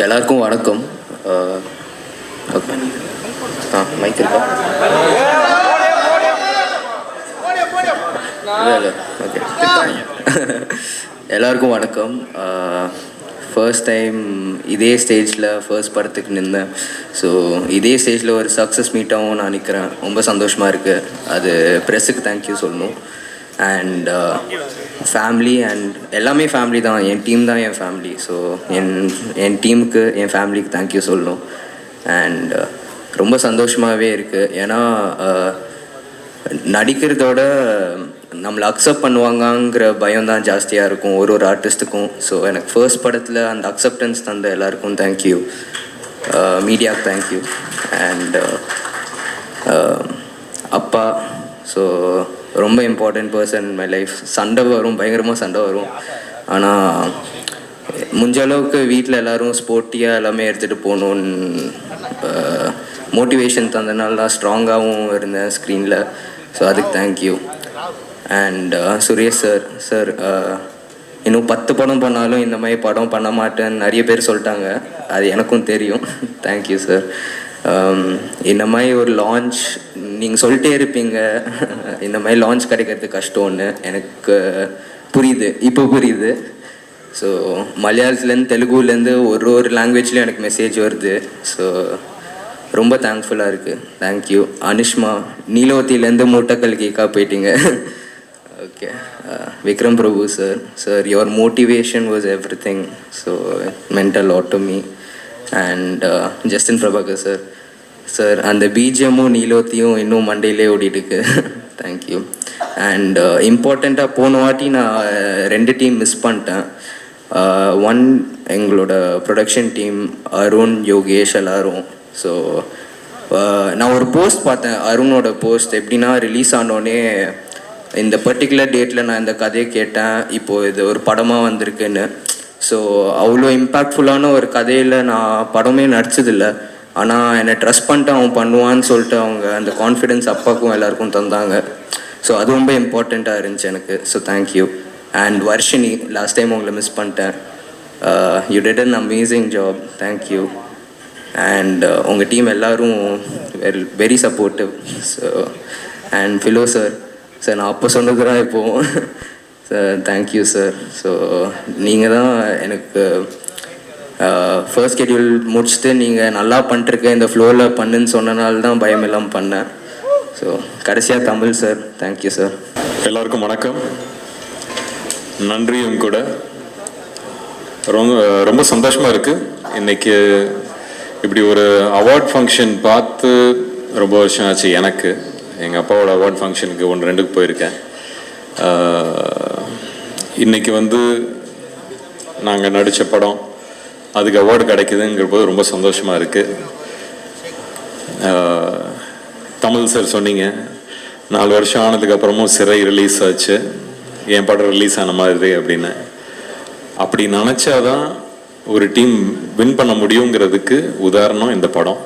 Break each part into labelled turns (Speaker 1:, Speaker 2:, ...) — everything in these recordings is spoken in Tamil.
Speaker 1: எல்லாருக்கும் வணக்கம். ஓகே, மைக் இருக்கா? இல்லை ஓகே. எல்லாருக்கும் வணக்கம். ஃபர்ஸ்ட் டைம் இதே ஸ்டேஜில் ஃபர்ஸ்ட் படத்துக்கு நின்றேன். ஸோ இதே ஸ்டேஜில் ஒரு சக்ஸஸ் மீட்டாகவும் நான் நிற்கிறேன். ரொம்ப சந்தோஷமாக இருக்குது. அது ப்ரெஸ்ஸுக்கு தேங்க்யூ சொல்லணும். அண்ட் ஃபேமிலி அண்ட் எல்லாமே ஃபேமிலி தான். என் டீம் தான் என் ஃபேமிலி. ஸோ என் டீமுக்கு என் ஃபேமிலிக்கு தேங்க்யூ சொல்லணும். அண்ட் ரொம்ப சந்தோஷமாகவே இருக்குது. ஏன்னா நடிக்கிறதோட நம்மளை அக்செப்ட் பண்ணுவாங்கங்கிற பயம் தான் ஜாஸ்தியாக இருக்கும் ஒரு ஆர்டிஸ்ட்டுக்கும். ஸோ எனக்கு ஃபர்ஸ்ட் படத்தில் அந்த அக்செப்டன்ஸ் தந்த எல்லாருக்கும் தேங்க்யூ. மீடியாவுக்கு தேங்க்யூ. அண்ட் அப்பா, ஸோ ரொம்ப important person in my life. சண்டை வரும், பயங்கரமாக சண்டை வரும். ஆனால் முடிஞ்ச அளவுக்கு வீட்டில் எல்லோரும் ஸ்போர்ட்டியாக எல்லாமே எடுத்துகிட்டு போகணுன்னு மோட்டிவேஷன் தந்தனால தான் ஸ்ட்ராங்காகவும் இருந்தேன் ஸ்க்ரீனில். ஸோ அதுக்கு தேங்க்யூ. அண்ட் சுரேஷ் சார் இன்னும் 10 படம் பண்ணாலும் இந்த மாதிரி படம் பண்ண மாட்டேன்னு நிறைய பேர் சொல்லிட்டாங்க. அது எனக்கும் தெரியும். Thank you sir. இந்த மாதிரி ஒரு லான்ச் நீங்கள் சொல்லிட்டே இருப்பீங்க, இந்த மாதிரி லான்ச் கிடைக்கிறது கஷ்டம்னு எனக்கு புரியுது, இப்போ புரியுது. ஸோ மலையாளத்துலேருந்து தெலுங்குலேருந்து ஒரு லாங்குவேஜ்லேயும் எனக்கு மெசேஜ் வருது. ஸோ ரொம்ப தேங்க்ஃபுல்லாக இருக்குது. தேங்க்யூ. அனுஷ்மா, நீலோத்திலேருந்து மூட்டைக்கல் கேக்காக போயிட்டீங்க. Okay. Vikram Prabhu sir your motivation was every thing. So mental lot to me. And Justin Prabhakar sir அந்த பிஜிஎம்மும் நீலோத்தியும் இன்னும் மண்டேலே ஓடிட்டுருக்கு. தேங்க்யூ. அண்ட் இம்பார்ட்டண்ட்டாக போன வாட்டி நான் 2 டீம் மிஸ் பண்ணிட்டேன். ஒன் எங்களோட ப்ரொடக்ஷன் டீம், அருண், யோகேஷ் எல்லாரும். ஸோ நான் ஒரு போஸ்ட் பார்த்தேன், அருணோட போஸ்ட். எப்படின்னா, ரிலீஸ் ஆனோடனே இந்த பர்டிகுலர் டேட்டில் நான் இந்த கதையை கேட்டேன், இப்போது இது ஒரு படமாக வந்திருக்குன்னு. ஸோ அவ்வளோ இம்பேக்ட்ஃபுல்லான ஒரு கதையில் நான் படமே நடிச்சதில்லை. ஆனால் என்னை ட்ரஸ்ட் பண்ணிட்டு அவன் பண்ணுவான்னு சொல்லிட்டு அவங்க அந்த கான்ஃபிடென்ஸ் அப்பாவுக்கும் எல்லாருக்கும் தந்தாங்க. ஸோ அது ரொம்ப இம்பார்ட்டண்ட்டாக இருந்துச்சு எனக்கு. So thank you. And Varshini, last time உங்களை மிஸ் பண்ணிட்டேன். You did an amazing job. Thank you. And உங்கள் டீம் எல்லோரும் very supportive. So and Philo sir நான் அப்போ சொன்னது தான் இப்போது. Sir thank you sir. ஸோ நீங்கள் தான் எனக்கு ஃபர்ஸ்ட் ஷெட்யூல் முடிச்சுட்டு நீங்கள் நல்லா பண்ணிட்டுருக்க, இந்த ஃப்ளோவில் பண்ணுன்னு சொன்னனால தான் பயம் இல்லாமல் பண்ணேன். ஸோ கடைசியாக தமிழ் சார், தேங்க்யூ சார்.
Speaker 2: எல்லாருக்கும் வணக்கம். நன்றியும் கூட. ரொம்ப சந்தோஷமாக இருக்குது. இன்றைக்கி இப்படி ஒரு அவார்ட் ஃபங்க்ஷன் பார்த்து ரொம்ப வருஷம் ஆச்சு. எனக்கு எங்கள் அப்பாவோட அவார்ட் ஃபங்க்ஷனுக்கு 1-2க்கு போயிருக்கேன். இன்றைக்கி நாங்கள் நடித்த படம் அதுக்கு அவார்டு கிடைக்குதுங்கிற போது ரொம்ப சந்தோஷமாக இருக்குது. தமிழ் சார் சொன்னீங்க 4 வருஷம் ஆனதுக்கப்புறமும் சிறை ரிலீஸ் ஆச்சு, என் படம் ரிலீஸ் ஆன மாதிரி அப்படின்னு. அப்படி நினச்சாதான் ஒரு டீம் வின் பண்ண முடியுங்கிறதுக்கு உதாரணம் இந்த படம்.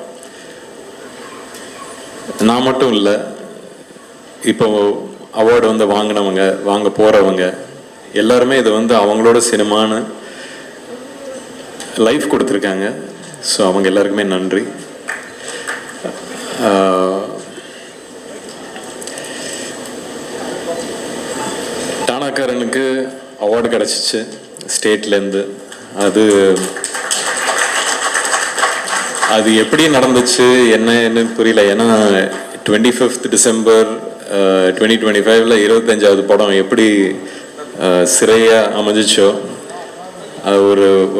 Speaker 2: நான் மட்டும் இல்லை, இப்போ அவார்டு வாங்கினவங்க, வாங்க போகிறவங்க எல்லாருமே இதை அவங்களோட சினிமான்னு லைஃப் கொடுத்துருக்காங்க. ஸோ அவங்க எல்லாருக்குமே நன்றி. டானாக்காரனுக்கு அவார்டு கிடச்சிச்சு ஸ்டேட்லேருந்து. அது எப்படி நடந்துச்சு என்னன்னு புரியல. ஏன்னா 25th December 2025 25வது படம் எப்படி சிறையாக அமைஞ்சிச்சோ,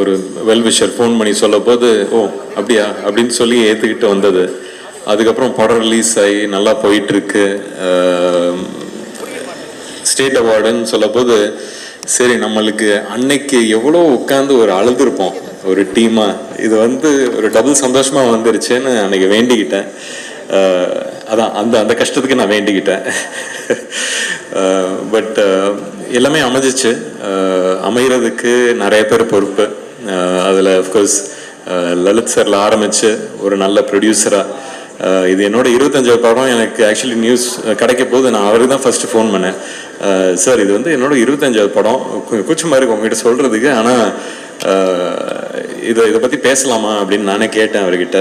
Speaker 2: ஒரு வெல்விஷர் ஃபோன் பண்ணி சொல்ல போது ஓ அப்படியா அப்படின்னு சொல்லி ஏற்றுக்கிட்டு வந்தது. அதுக்கப்புறம் படம் ரிலீஸ் ஆகி நல்லா போயிட்டுருக்கு. ஸ்டேட் அவார்டுன்னு சொல்ல போது சரி, நம்மளுக்கு அன்னைக்கு எவ்வளோ உட்காந்து ஒரு அழுதுருப்போம் ஒரு டீமாக. இது ஒரு டபுள் சந்தோஷமாக வந்துருச்சுன்னு அன்னைக்கு வேண்டிக்கிட்டேன். அதான் அந்த கஷ்டத்துக்கு நான் வேண்டிக்கிட்டேன். பட் எல்லாமே அமைஞ்சிச்சு. அமைகிறதுக்கு நிறைய பேர் பொறுப்பு. அதில் அஃப்கோர்ஸ் லலித் சாரில் ஆரம்பித்து ஒரு நல்ல ப்ரொடியூசராக இது என்னோட 25வது படம். எனக்கு ஆக்சுவலி நியூஸ் கிடைக்க போது நான் அவருக்கு தான் ஃபர்ஸ்ட் ஃபோன் பண்ணேன். சார் இது என்னோட 25வது படம், கூச்சமாக இருக்கு உங்ககிட்ட சொல்கிறதுக்கு, ஆனால் இதை பற்றி பேசலாமா அப்படின்னு நானே கேட்டேன் அவர்கிட்ட.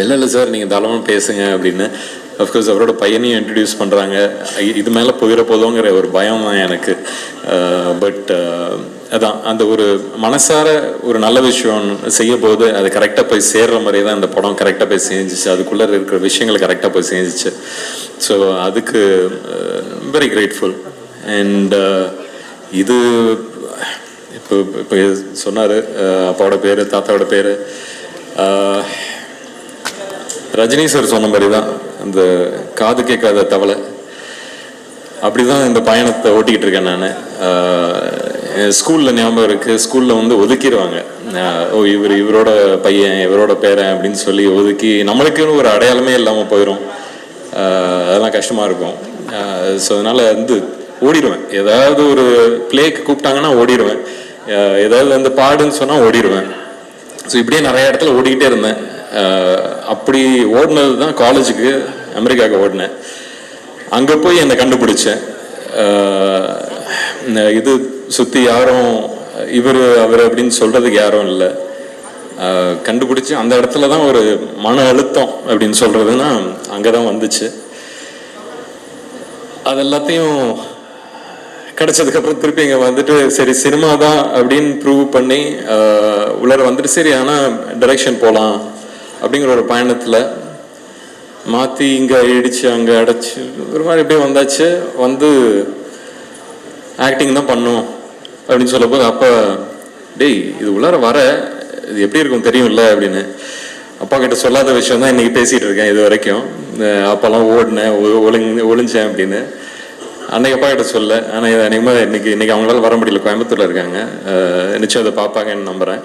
Speaker 2: இல்லை சார் நீங்கள் தாராளமாக பேசுங்க அப்படின்னு. அஃப்கோர்ஸ் அவரோட பையனையும் இன்ட்ரடியூஸ் பண்ணுறாங்க. இது மேலே போயிட போதோங்கிற ஒரு பயம் தான் எனக்கு. பட் அதான் அந்த ஒரு மனசார ஒரு நல்ல விஷயம் செய்யும் போது அது கரெக்டாக போய் சேர்ற மாதிரி தான் இந்த படம் கரெக்டாக போய் செஞ்சிச்சு. அதுக்குள்ளே இருக்கிற விஷயங்கள் கரெக்டாக போய் செஞ்சிச்சு. ஸோ அதுக்கு வெரி கிரேட்ஃபுல். அண்ட் இது இப்போ சொன்னார் அப்பாவோட பேர், தாத்தாவோட பேர். ரஜினி சார் சொன்ன மாதிரி தான் அந்த காது கேட்காத தவளை, அப்படிதான் இந்த பயணத்தை ஓட்டிக்கிட்டு இருக்கேன் நான். ஸ்கூலில் ஞாபகம் இருக்குது, ஸ்கூலில் வந்து ஒதுக்கிடுவாங்க. ஓ இவரோட பையன், இவரோட பேரன் அப்படின்னு சொல்லி ஒதுக்கி நம்மளுக்குன்னு ஒரு அடையாளமே இல்லாமல் போயிடும். அதெல்லாம் கஷ்டமாக இருக்கும். ஸோ அதனால் வந்து ஓடிடுவேன். ஏதாவது ஒரு பிளேக்கு கூப்பிட்டாங்கன்னா ஓடிடுவேன். ஏதாவது வந்து பாடுன்னு சொன்னால் ஓடிடுவேன். ஸோ இப்படியே நிறைய இடத்துல ஓடிக்கிட்டே இருந்தேன். அப்படி ஓடினது தான் காலேஜுக்கு அமெரிக்காவுக்கு ஓடினேன். அங்கே போய் என்னை கண்டுபிடிச்சேன். இது சுற்றி யாரும் இவர் அவர் அப்படின்னு சொல்கிறதுக்கு யாரும் இல்லை. கண்டுபிடிச்சி அந்த இடத்துல தான் ஒரு மன அழுத்தம் அப்படின்னு சொல்கிறதுன்னா அங்கே தான் வந்துச்சு. அது எல்லாத்தையும் கிடைச்சதுக்கப்புறம் திருப்பி இங்கே வந்துட்டு சரி சினிமா தான் அப்படின்னு ப்ரூவ் பண்ணி உள்ளார வந்துட்டு சரி ஆனால் டைரக்ஷன் போகலாம் அப்படிங்கிற ஒரு பயணத்தில் மாற்றி இங்கே இடிச்சு அங்கே அடைச்சி ஒரு மாதிரி எப்படியே வந்தாச்சு. வந்து ஆக்டிங் தான் பண்ணும் அப்படின்னு சொல்லும்போது அப்போ டேய் இது உள்ளார வர இது எப்படி இருக்கும் தெரியும்ல அப்படின்னு அப்பா கிட்ட சொல்லாத விஷயம் தான் இன்றைக்கி பேசிகிட்டு இருக்கேன் இது வரைக்கும். அப்போல்லாம் ஓடினேன் ஒளிஞ்சேன் அப்படின்னு அன்னைக்கு அப்பா கிட்ட சொல்ல. ஆனால் அநேகமாக இன்னைக்கு அவங்களால வர முடியல, கோயம்புத்தூரில் இருக்காங்க. நிச்சயம் அதை பார்ப்பாங்கன்னு நம்புகிறேன்.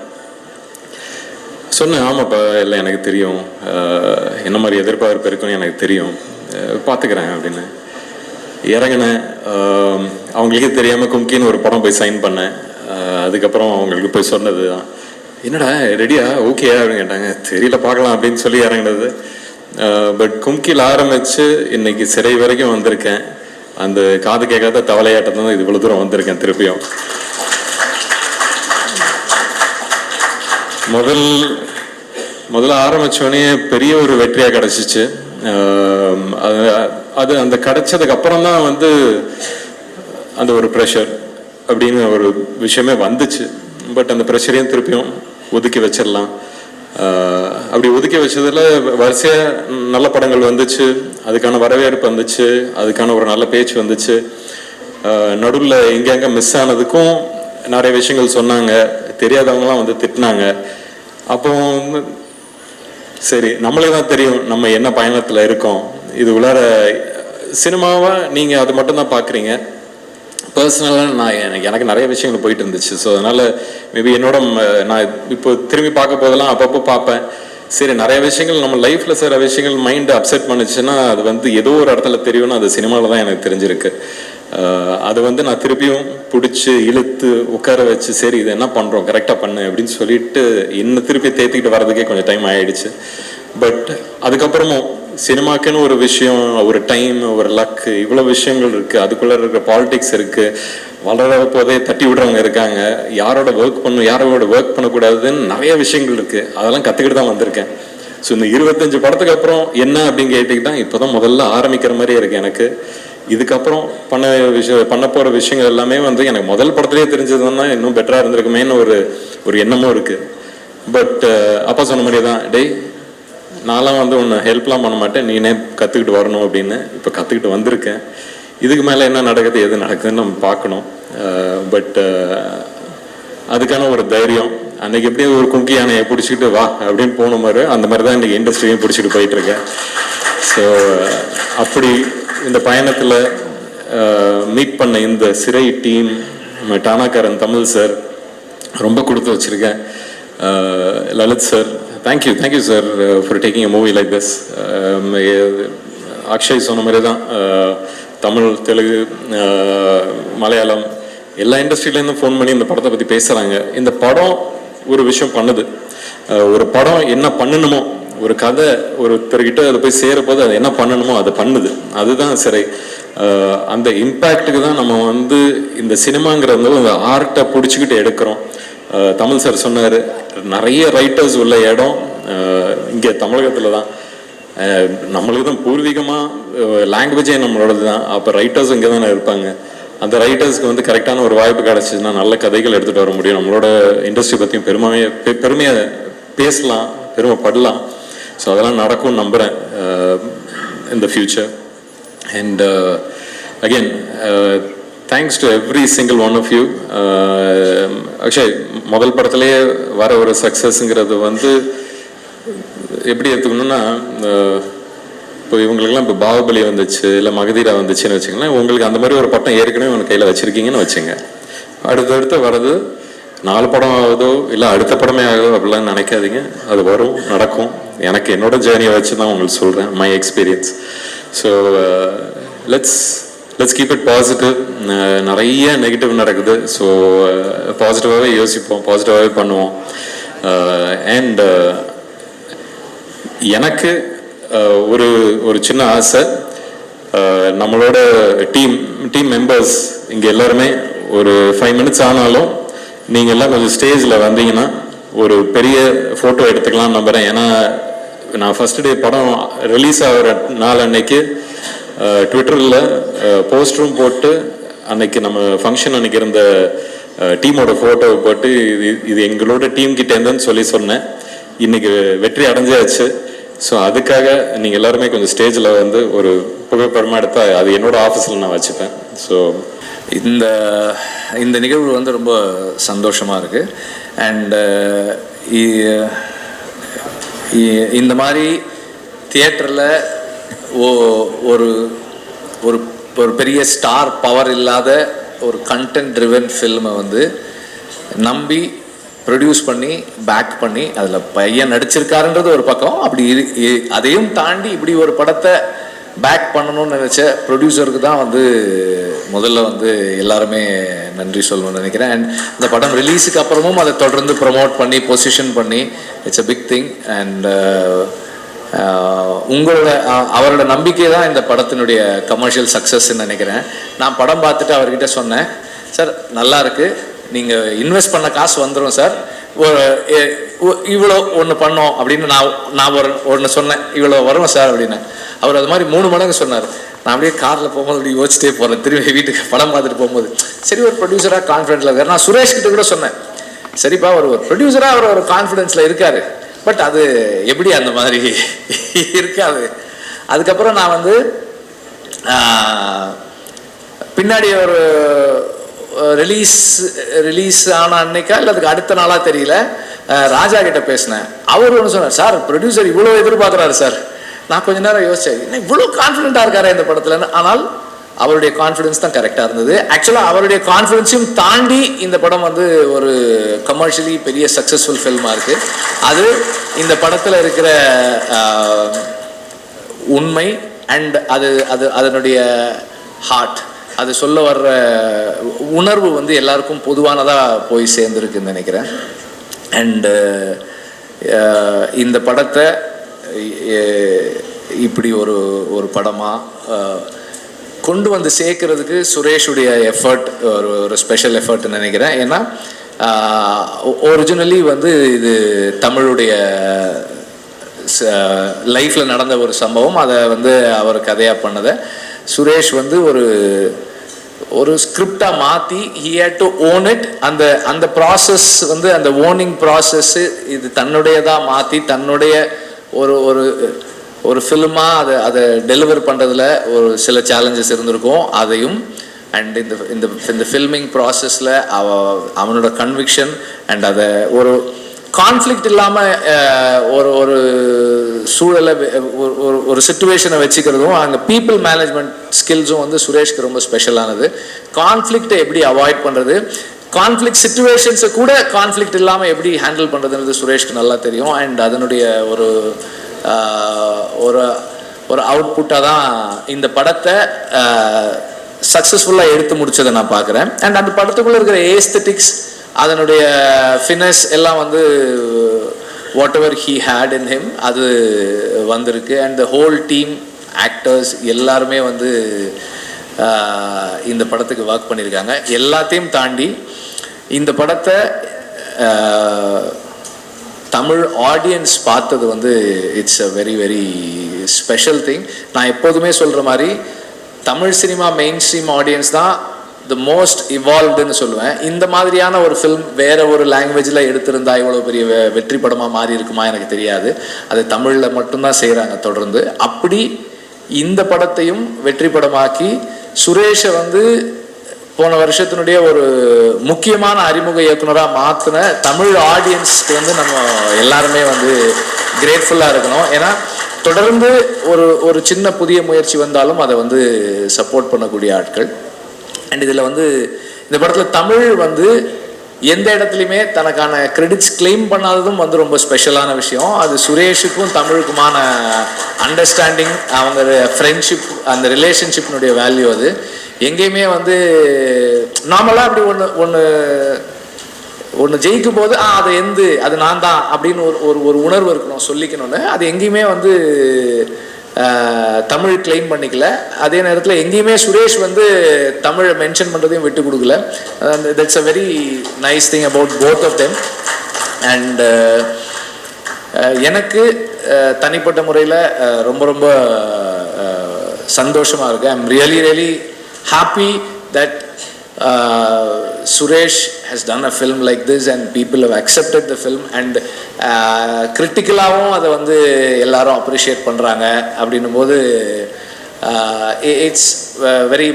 Speaker 2: சொன்னேன் ஆமாப்பா இல்லை எனக்கு தெரியும், என்ன மாதிரி எதிர்பார்ப்பு இருக்குன்னு எனக்கு தெரியும், பார்த்துக்கிறேன் அப்படின்னு இறங்கினேன். அவங்களுக்கே தெரியாமல் கும்கின்னு ஒரு படம் போய் சைன் பண்ணேன். அதுக்கப்புறம் அவங்களுக்கு போய் சொன்னது தான் என்னடா ரெடியா ஓகே அப்படின்னு கேட்டாங்க. தெரியல பார்க்கலாம் அப்படின்னு சொல்லி இறங்கினது. பட் கும்கியில் ஆரம்பித்து இன்னைக்கு சிறை வரைக்கும் வந்திருக்கேன். அந்த காது கேட்காத தவளையாட்டத்தை தான் இது இவ்வளோ தூரம் வந்திருக்கேன். திருப்பியும் முதல்ல ஆரம்பித்தோடனே பெரிய ஒரு வெற்றியாக கிடச்சிச்சு. அது அந்த கிடைச்சதுக்கு அப்புறம் தான் வந்து அந்த ஒரு ப்ரெஷர் அப்படின்னு ஒரு விஷயமே வந்துச்சு. பட் அந்த ப்ரெஷரையும் திருப்பியும் ஒதுக்கி வச்சிடலாம். அப்படி ஒதுக்கி வச்சதில் வரிசையாக நல்ல படங்கள் வந்துச்சு, அதுக்கான வரவேற்பு வந்துச்சு, அதுக்கான ஒரு நல்ல பேச்சு வந்துச்சு. நடுவில் எங்கெங்கே மிஸ் ஆனதுக்கும் நிறைய விஷயங்கள் சொன்னாங்க, தெரியாதவங்களாம் வந்து திட்டினாங்க. அப்போ சரி நம்மளே தான் தெரியும் நம்ம என்ன பயணத்தில் இருக்கோம். இது உள்ளார சினிமாவை நீங்கள் அது மட்டும்தான் பார்க்குறீங்க. பர்சனலாக எனக்கு நிறைய விஷயங்கள் போயிட்டு இருந்துச்சு. ஸோ அதனால் மேபி நான் இப்போ திரும்பி பார்க்க போதெல்லாம் அப்பப்போ பார்ப்பேன். சரி நிறைய விஷயங்கள் நம்ம லைஃப்பில் சில விஷயங்கள் மைண்டை அப்செட் பண்ணுச்சுன்னா அது வந்து ஏதோ ஒரு இடத்துல தெரியும்னு அது சினிமாவில் தான் எனக்கு தெரிஞ்சிருக்கு. அது வந்து நான் திருப்பியும் பிடிச்சி இழுத்து உட்கார வச்சு சரி இது என்ன பண்ணுறோம் கரெக்டாக பண்ணு அப்படின்னு சொல்லிட்டு இன்னும் திருப்பி தேத்திக்கிட்டு வர்றதுக்கே கொஞ்சம் டைம் ஆகிடுச்சு. பட் அதுக்கப்புறமும் சினிமாக்குன்னு ஒரு விஷயம், ஒரு டைம், ஒரு லக்கு, இவ்வளோ விஷயங்கள் இருக்குது. அதுக்குள்ளே இருக்கிற பாலிடிக்ஸ் இருக்குது. வளர போதே தட்டி விடுறவங்க இருக்காங்க. யாரோட ஒர்க் பண்ணணும், யாரோட ஒர்க் பண்ணக்கூடாதுன்னு நிறைய விஷயங்கள் இருக்குது. அதெல்லாம் கற்றுக்கிட்டு தான் வந்திருக்கேன். ஸோ இந்த 25 படத்துக்கு அப்புறம் என்ன அப்படின்னு கேட்டுக்கிட்டா இப்போ தான் முதல்ல ஆரம்பிக்கிற மாதிரியே இருக்குது எனக்கு. இதுக்கப்புறம் பண்ண போகிற விஷயங்கள் எல்லாமே வந்து எனக்கு முதல் படத்துலேயே தெரிஞ்சதுன்னா இன்னும் பெட்டராக இருந்திருக்குமேன்னு ஒரு எண்ணமும் இருக்குது. பட் அப்பா சொன்ன மாதிரியே தான் டேய் நான்லாம் வந்து ஒன்று ஹெல்ப்லாம் பண்ண மாட்டேன், நீனே கற்றுக்கிட்டு வரணும் அப்படின்னு இப்போ கற்றுக்கிட்டு வந்திருக்கேன். இதுக்கு மேலே என்ன நடக்குது எது நடக்குதுன்னு நம்ம பார்க்கணும். பட் அதுக்கான ஒரு தைரியம் அன்றைக்கி எப்படியே ஒரு குங்கி யானையை பிடிச்சிக்கிட்டு வா அப்படின்னு போன மாதிரி அந்த மாதிரி தான் இன்றைக்கி இண்டஸ்ட்ரியும் பிடிச்சிட்டு போயிட்டுருக்கேன். ஸோ அப்படி இந்த பயணத்தில் மீட் பண்ண இந்த சிறை டீம், டானாக்காரன் தமிழ் சார் ரொம்ப கொடுத்து வச்சுருக்கேன். Lalit sir thank you sir for taking a movie like this. Akshay சொன்ன மாதிரி தான் தமிழ், தெலுங்கு, மலையாளம் எல்லா இண்டஸ்ட்ரியிலேருந்தும் ஃபோன் பண்ணி இந்த படத்தை பற்றி பேசுகிறாங்க. இந்த படம் ஒரு விஷயம் பண்ணுது. ஒரு படம் என்ன பண்ணணுமோ, ஒரு கதை ஒருத்தர்கிட்ட அதை போய் சேரப்போது அது என்ன பண்ணணுமோ அதை பண்ணுது. அதுதான் சிறை. அந்த இம்பேக்டுக்கு தான் நம்ம வந்து இந்த சினிமாங்கிறது அந்த ஆர்ட்டை பிடிச்சிக்கிட்டு எடுக்கிறோம். தமிழ் சார் சொன்னார், நிறைய ரைட்டர்ஸ் உள்ள இடம் இங்கே தமிழகத்தில் தான். நம்மளுக்கு தான் பூர்வீகமாக லாங்குவேஜே நம்மளோடது தான். அப்போ ரைட்டர்ஸ் இங்கே தானே இருப்பாங்க. அந்த ரைட்டர்ஸ்க்கு வந்து கரெக்டான ஒரு வாய்ப்பு கிடச்சிதுன்னா நல்ல கதைகள் எடுத்துகிட்டு வர முடியும். நம்மளோட இண்டஸ்ட்ரி பற்றியும் பெருமையாக பேசலாம், பெருமைப்படலாம். ஸோ அதெல்லாம் நடக்கும்னு நம்புகிறேன் in the future. And again, thanks to every single one of you. Actually முதல் படத்திலேயே வர ஒரு சக்ஸஸ்ங்கிறது வந்து எப்படி எடுத்துக்கணும்னா, இப்போ இவங்களுக்குலாம் இப்போ பாகுபலி வந்துச்சு, இல்லை மகதீரா வந்துச்சுன்னு வச்சுங்களேன். உங்களுக்கு அந்த மாதிரி ஒரு பட்டம் ஏற்கனவே உங்கள் கையில் வச்சுருக்கீங்கன்னு வச்சுங்க. அடுத்தடுத்து வர்றது 4 படம் ஆகுதோ இல்லை அடுத்த படமே ஆகுதோ அப்படிலாம் நினைக்காதீங்க. அது வரும், நடக்கும். எனக்கு என்னோட ஜேர்னியை வச்சு தான் உங்களுக்கு சொல்கிறேன், my experience. So let's keep it positive. நிறைய நெகட்டிவ் நடக்குது. ஸோ பாசிட்டிவாகவே யோசிப்போம், பாசிட்டிவாகவே பண்ணுவோம். அண்ட் எனக்கு ஒரு சின்ன ஆசை, நம்மளோட டீம் மெம்பர்ஸ் இங்கே எல்லாருமே ஒரு 5 minutes ஆனாலும் நீங்கள் எல்லாம் கொஞ்சம் ஸ்டேஜில் வந்தீங்கன்னா ஒரு பெரிய ஃபோட்டோ எடுத்துக்கலாம்னு நம்புகிறேன். ஏன்னா நான் ஃபர்ஸ்ட் டே படம் ரிலீஸ் ஆகிற நாள் அன்னைக்கு ட்விட்டரில் போஸ்டரும் போட்டு, அன்னைக்கு நம்ம ஃபங்க்ஷன் அன்னைக்கு இருந்த டீமோட ஃபோட்டோவை போட்டு இது எங்களோட டீம் கிட்டேருந்துன்னு சொன்னேன். இன்னைக்கு வெற்றி அடைஞ்சாச்சு. ஸோ அதுக்காக நீங்கள் எல்லாருமே கொஞ்சம் ஸ்டேஜில் வந்து ஒரு புகைப்படமாக எடுத்தால் அது என்னோட ஆஃபீஸில் நான் வச்சுப்பேன். ஸோ
Speaker 3: இந்த நிகழ்வு வந்து ரொம்ப சந்தோஷமாக இருக்குது. அண்ட் இந்த மாதிரி தியேட்டரில் ஒரு ஒரு ஒரு பெரிய ஸ்டார் பவர் இல்லாத ஒரு கண்டென்ட் ட்ரிவன் ஃபில்மை வந்து நம்பி ப்ரொடியூஸ் பண்ணி பேக் பண்ணி அதில் பையன் நடிச்சிருக்காருன்றது ஒரு பக்கம். அப்படி அதையும் தாண்டி இப்படி ஒரு படத்தை பேக் பண்ணணும்னு நினச்ச ப்ரொடியூசருக்கு தான் வந்து முதல்ல வந்து எல்லாருமே நன்றி சொல்லணும்னு நினைக்கிறேன். அண்ட் இந்த படம் ரிலீஸுக்கு அப்புறமும் அதை தொடர்ந்து ப்ரமோட் பண்ணி பொசிஷன் பண்ணி it's a big thing. And அவரோட நம்பிக்கை தான் இந்த படத்தினுடைய கமர்ஷியல் சக்ஸஸ்ன்னு நினைக்கிறேன். நான் படம் பார்த்துட்டு அவர்கிட்ட சொன்னேன், சார் நல்லா இருக்குது, நீங்கள் இன்வெஸ்ட் பண்ண காசு வந்துடும் சார், இவ்வளோ ஒன்று பண்ணோம் அப்படின்னு நான் ஒன்று சொன்னேன், இவ்வளோ வரும் சார் அப்படின்னு. அவர் அது மாதிரி 3 மடங்கு சொன்னார். நான் அப்படியே காரில் போகும்போது அப்படி யோசிச்சிட்டே போகிறேன், திரும்பி வீட்டுக்கு படம் பார்த்துட்டு போகும்போது. சரி, ஒரு ப்ரொடியூசராக கான்ஃபிடென்ட்டில் இருக்கார். நான் சுரேஷ் கிட்ட கூட சொன்னேன், சரிப்பா ஒரு ப்ரொடியூசராக அவர் ஒரு கான்ஃபிடென்ஸில் இருக்கார், பட் அது எப்படி அந்த மாதிரி இருக்காது. அதுக்கப்புறம் நான் வந்து பின்னாடி ஒரு ரிலீஸ் ஆன அன்னைக்கா இல்லை அதுக்கு அடுத்த நாளாக தெரியல, ராஜா கிட்ட பேசினேன். அவர் ஒன்று சொன்னார், சார் ப்ரொடியூசர் இவ்வளோ எதிர்பார்க்குறாரு சார். நான் கொஞ்ச நேரம் யோசிச்சேன், என்ன இவ்வளோ கான்ஃபிடென்ட்டாக இருக்காரு இந்த படத்தில். ஆனால் அவருடைய கான்ஃபிடென்ஸ் தான் கரெக்டாக இருந்தது. ஆக்சுவலாக அவருடைய கான்ஃபிடென்ஸையும் தாண்டி இந்த படம் வந்து ஒரு கமர்ஷியலி பெரிய சக்ஸஸ்ஃபுல் ஃபில்மாக இருக்குது. அது இந்த படத்தில் இருக்கிற உண்மை அண்ட் அதனுடைய ஹார்ட், அது சொல்ல வர்ற உணர்வு வந்து எல்லாருக்கும் பொதுவானதாக போய் சேர்ந்துருக்குன்னு நினைக்கிறேன். அண்டு இந்த படத்தை இப்படி ஒரு படமாக கொண்டு வந்து சேர்க்கறதுக்கு சுரேஷுடைய எஃபர்ட் ஒரு ஸ்பெஷல் எஃபர்ட்னு நினைக்கிறேன். ஏன்னா ஒரிஜினலி வந்து இது தமிழுடைய லைஃப்பில் நடந்த ஒரு சம்பவம். அதை வந்து அவர் கதையாக பண்ணதை சுரேஷ் வந்து ஒரு ஸ்கிரிப்டாக மாற்றி he had to own it. அந்த ப்ராசஸ் வந்து அந்த ஓனிங் ப்ராசஸ்ஸு இது தன்னுடையதாக மாற்றி தன்னுடைய ஒரு ஃபில்மாக அதை டெலிவர் பண்ணுறதுல ஒரு சில சேலஞ்சஸ் இருந்திருக்கும். அதையும் அண்ட் இந்த ஃபில்மிங் ப்ராசஸில் அவனோட கன்விக்ஷன் அண்ட் அதை ஒரு கான்ஃப்ளிக்ட் இல்லாமல் ஒரு சூழலை ஒரு சிச்சுவேஷனை வச்சுக்கிறதும் அங்கே பீப்புள் மேனேஜ்மெண்ட் ஸ்கில்ஸும் வந்து சுரேஷ்க்கு ரொம்ப ஸ்பெஷலானது. கான்ஃப்ளிக்டை எப்படி அவாய்ட் பண்ணுறது, கான்ஃப்ளிக்ட் சிச்சுவேஷன்ஸை கூட கான்ஃப்ளிக்ட் இல்லாமல் எப்படி ஹேண்டில் பண்ணுறதுன்றது சுரேஷ்க்கு நல்லா தெரியும். அண்ட் அதனுடைய ஒரு அவுட்புட்டாக தான் இந்த படத்தை சக்ஸஸ்ஃபுல்லாக எடுத்து முடிச்சதை நான் பார்க்குறேன். அண்ட் அந்த படத்துக்குள்ளே இருக்கிற ஏஸ்தட்டிக்ஸ், அதனுடைய ஃபினஸ் எல்லாம் வந்து whatever he had in him அது வந்திருக்கு. And the whole team actors எல்லாருமே வந்து இந்த படத்துக்கு ஒர்க் பண்ணியிருக்காங்க. எல்லாத்தையும் தாண்டி இந்த படத்தை தமிழ் ஆடியன்ஸ் பார்த்தது வந்து it's a very very special thing. நான் எப்போதுமே சொல்கிற மாதிரி Tamil cinema main stream audience தான் த மோஸ்ட் இவால்வ்டுன்னு சொல்லுவேன். இந்த மாதிரியான ஒரு ஃபில்ம் வேற ஒரு லாங்குவேஜில் எடுத்திருந்தா இவ்வளோ பெரிய வெற்றி படமாக மாறி இருக்குமா எனக்கு தெரியாது. அது தமிழில் மட்டும்தான் செய்கிறாங்க தொடர்ந்து. அப்படி இந்த படத்தையும் வெற்றி படமாக்கி சுரேஷை வந்து போன வருஷத்தினுடைய ஒரு முக்கியமான அறிமுக இயக்குனராக மாற்றின தமிழ் ஆடியன்ஸ்க்கு வந்து நம்ம எல்லாருமே வந்து கிரேட்ஃபுல்லாக இருக்கணும். ஏன்னா தொடர்ந்து ஒரு சின்ன புதிய முயற்சி வந்தாலும் அதை வந்து சப்போர்ட் பண்ணக்கூடிய ஆட்கள். அண்ட் இதில் வந்து இந்த படத்தில் தமிழ் வந்து எந்த இடத்துலையுமே தனக்கான கிரெடிட்ஸ் கிளைம் பண்ணாததும் வந்து ரொம்ப ஸ்பெஷலான விஷயம். அது சுரேஷுக்கும் தமிழுக்குமான அண்டர்ஸ்டாண்டிங், அவங்க ஃப்ரெண்ட்ஷிப், அந்த ரிலேஷன்ஷிப்னுடைய வேல்யூ. அது எங்கேயுமே வந்து நார்மலாக அப்படி ஒன்று ஜெயிக்கும் போது அது நான் தான் அப்படின்னு ஒரு உணர்வு இருக்கணும், சொல்லிக்கணும்னு. அது எங்கேயுமே வந்து தமிழ் கிளைம் பண்ணிக்கல. அதே நேரத்தில் எங்கேயுமே சுரேஷ் வந்து தமிழை மென்ஷன் பண்ணுறதையும் விட்டு கொடுக்கல. That's a very nice thing about both of them. And எனக்கு தனிப்பட்ட முறையில் ரொம்ப ரொம்ப சந்தோஷமாக இருக்குது. I am really happy that Suresh has done a film like this and people have accepted the film and criticalaவும் அதை வந்து எல்லாரும் அப்ரிஷியேட் பண்ணுறாங்க. அப்படின்னும் போது இட்ஸ் வெரி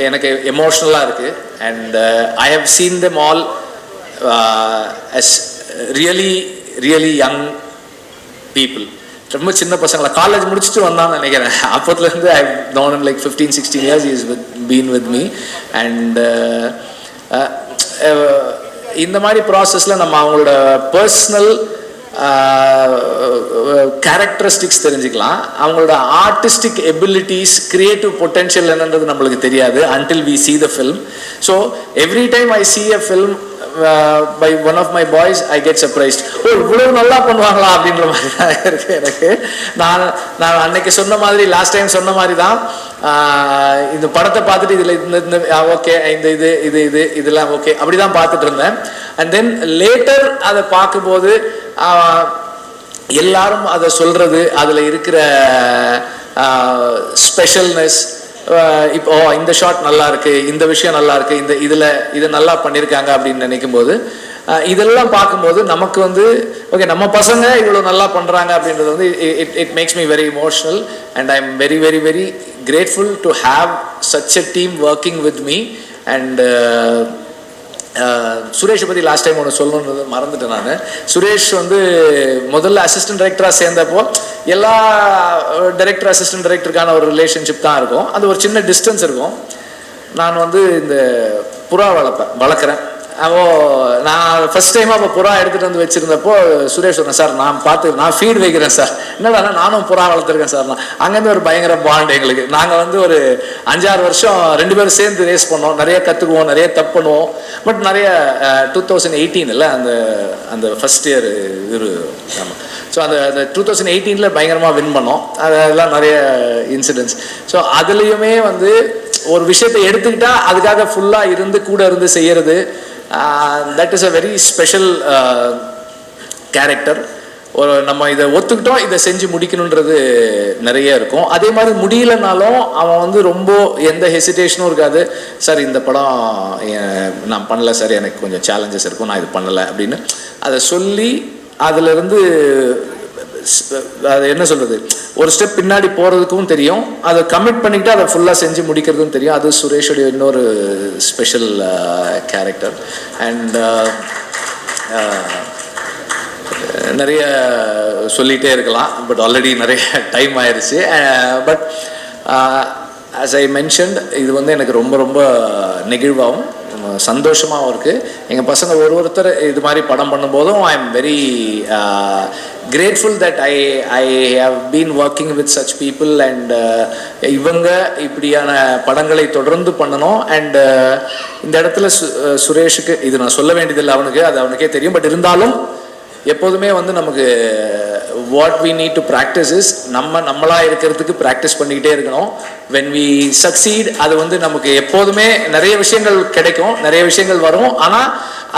Speaker 3: எனக்கு எமோஷ்னலாக இருக்குது. And I have seen them all as really young people. ரொம்ப சின்ன பசங்களை காலேஜ் முடிச்சுட்டு வந்தான்னு நினைக்கிறேன். அப்போதுலேருந்து ஐ known him like 15-16 years. he has been with me. And இந்த மாதிரி ப்ராசஸில் நம்ம அவங்களோட பர்சனல் கேரக்டரிஸ்டிக்ஸ் தெரிஞ்சுக்கலாம். அவங்களோட ஆர்டிஸ்டிக் எபிலிட்டிஸ், கிரியேட்டிவ் பொட்டென்ஷியல் என்னன்றது நம்மளுக்கு தெரியாது until we see the film. So every time I see a film by one of my boys, I get surprised. இவ்வளவு நல்லா பண்ணுவாங்களா அப்படின்ற மாதிரி தான் இருக்கு எனக்கு. நான் அன்னைக்கு சொன்ன மாதிரி, லாஸ்ட் டைம் சொன்ன மாதிரி தான், இந்த படத்தை பார்த்துட்டு இதில் இந்த ஓகே, இதெல்லாம் ஓகே அப்படி தான் பார்த்துட்டு இருந்தேன். அண்ட் தென் லேட்டர் அதை பார்க்கும்போது எல்லாரும் அதை சொல்றது, அதில் இருக்கிற ஸ்பெஷல்னஸ், இப்போ இந்த ஷாட் நல்லா இருக்கு, இந்த விஷயம் நல்லா இருக்கு, இது நல்லா பண்ணியிருக்காங்க அப்படின்னு நினைக்கும் போது, இதெல்லாம் பார்க்கும்போது நமக்கு வந்து ஓகே, நம்ம பசங்க இவ்வளோ நல்லா பண்ணுறாங்க அப்படின்றது வந்து it makes me very emotional. And I am very very very grateful to have such a team working with me. அண்ட் சுரேஷை பற்றி லாஸ்ட் டைம் ஒன்று சொல்லணுன்றது மறந்துட்டேன் நான். சுரேஷ் வந்து முதல்ல அசிஸ்டன்ட் டைரக்டராக சேர்ந்தப்போ எல்லா டைரக்டர் அசிஸ்டன்ட் டைரக்டருக்கான ஒரு ரிலேஷன்ஷிப் தான் இருக்கும். அது ஒரு சின்ன டிஸ்டன்ஸ் இருக்கும். நான் வந்து இந்த புறா வளர்க்குறேன். நான் ஃபர்ஸ்ட் டைமாக அப்போ புறா எடுத்துகிட்டு வந்து வச்சுருந்தப்போ சுரேஷ் சொன்னேன், சார் நான் ஃபீட் வைக்கிறேன் சார். என்னடா நானும் புறா வளர்த்துருக்கேன் சார். அங்கேருந்து ஒரு பயங்கர பாண்ட் எங்களுக்கு. நாங்கள் வந்து ஒரு 5-6 வருஷம் 2 பேரும் சேர்ந்து ரேஸ் பண்ணோம். நிறைய கற்றுக்குவோம், நிறைய தப்பு பண்ணுவோம். பட் நிறைய 2018 அந்த ஃபர்ஸ்ட் இயர் ஆமாம். ஸோ அந்த 2018 பயங்கரமாக வின் பண்ணோம். அதெல்லாம் நிறைய இன்சிடென்ட்ஸ். ஸோ அதுலேயுமே வந்து ஒரு விஷயத்தை எடுத்துக்கிட்டா அதுக்காக ஃபுல்லாக கூட இருந்து செய்யறது, that is a very special character. நம்ம இதை ஒத்துக்கிட்டோம், இதை செஞ்சு முடிக்கணுன்றது நிறைய இருக்கும். அதே மாதிரி முடியலனாலும் அவன் வந்து ரொம்ப எந்த ஹெசிடேஷனும் இருக்காது. சார் இந்த படம் நான் பண்ணல சார், எனக்கு கொஞ்சம் சேலஞ்சஸ் இருக்கும், நான் இது பண்ணலை அப்படின்னு அதை சொல்லி அதிலிருந்து அது என்ன சொல்றது, ஒரு ஸ்டெப் பின்னாடி போறதுக்கும் தெரியும், அதை கமிட் பண்ணிக்கிட்டு அதை ஃபுல்லாக செஞ்சு முடிக்கிறதும் தெரியும். அது சுரேஷுடைய இன்னொரு ஸ்பெஷல் கேரக்டர். அண்ட் நிறைய சொல்லிகிட்டே இருக்கலாம், பட் ஆல்ரெடி நிறைய டைம் ஆயிடுச்சு. பட் ஆஸ் ஐ மென்ஷன்ட், இது வந்து எனக்கு ரொம்ப ரொம்ப நெகிழ்வாகவும் சந்தோஷமாகவும் இருக்குது. எங்கள் பசங்க ஒருத்தர் இது மாதிரி படம் பண்ணும்போதும் ஐ am very grateful that I have been working with such people. And இவங்க இப்படியான படங்களை தொடர்ந்து பண்ணணும். அண்ட் இந்த இடத்துல சுரேஷுக்கு இது நான் சொல்ல வேண்டியதில்லை, அவனுக்கே தெரியும். பட் இருந்தாலும் எப்போதுமே வந்து நமக்கு what we need to practice is நம்மளாக இருக்கிறதுக்கு ப்ராக்டிஸ் பண்ணிக்கிட்டே இருக்கணும். when we succeed, அது வந்து நமக்கு எப்போதுமே நிறைய விஷயங்கள் கிடைக்கும், நிறைய விஷயங்கள் வரும். ஆனால்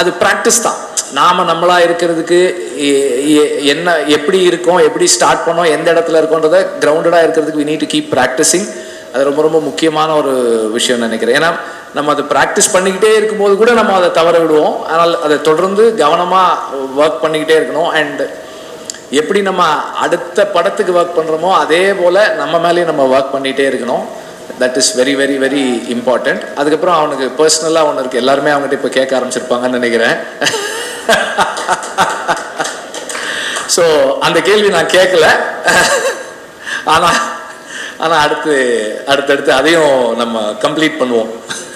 Speaker 3: அது ப்ராக்டிஸ் தான். நாம் நம்மளாக இருக்கிறதுக்கு என்ன எப்படி இருக்கோம், எப்படி ஸ்டார்ட் பண்ணோம், எந்த இடத்துல இருக்கோன்றதை கிரவுண்டடாக இருக்கிறதுக்கு we need to keep practicing. அது ரொம்ப ரொம்ப முக்கியமான ஒரு விஷயம் நினைக்கிறேன். ஏன்னா நம்ம அதை ப்ராக்டிஸ் பண்ணிக்கிட்டே இருக்கும்போது கூட நம்ம அதை தவற விடுவோம். ஆனால் அதை தொடர்ந்து கவனமாக ஒர்க் பண்ணிக்கிட்டே இருக்கணும். அண்ட் எப்படி நம்ம அடுத்த படத்துக்கு ஒர்க் பண்ணுறோமோ அதே போல் நம்ம மேலேயும் நம்ம ஒர்க் பண்ணிகிட்டே இருக்கணும். That is very very very important. அதுக்கப்புறம் அவனுக்கு பர்சனலாக ஒன்று இருக்குது, எல்லாருமே அவங்ககிட்ட இப்போ கேட்க ஆரம்பிச்சிருப்பாங்கன்னு நினைக்கிறேன். ஸோ அந்த கேள்வி நான் கேட்கல, ஆனால் அடுத்தடுத்து அதையும் நம்ம கம்ப்ளீட் பண்ணுவோம்.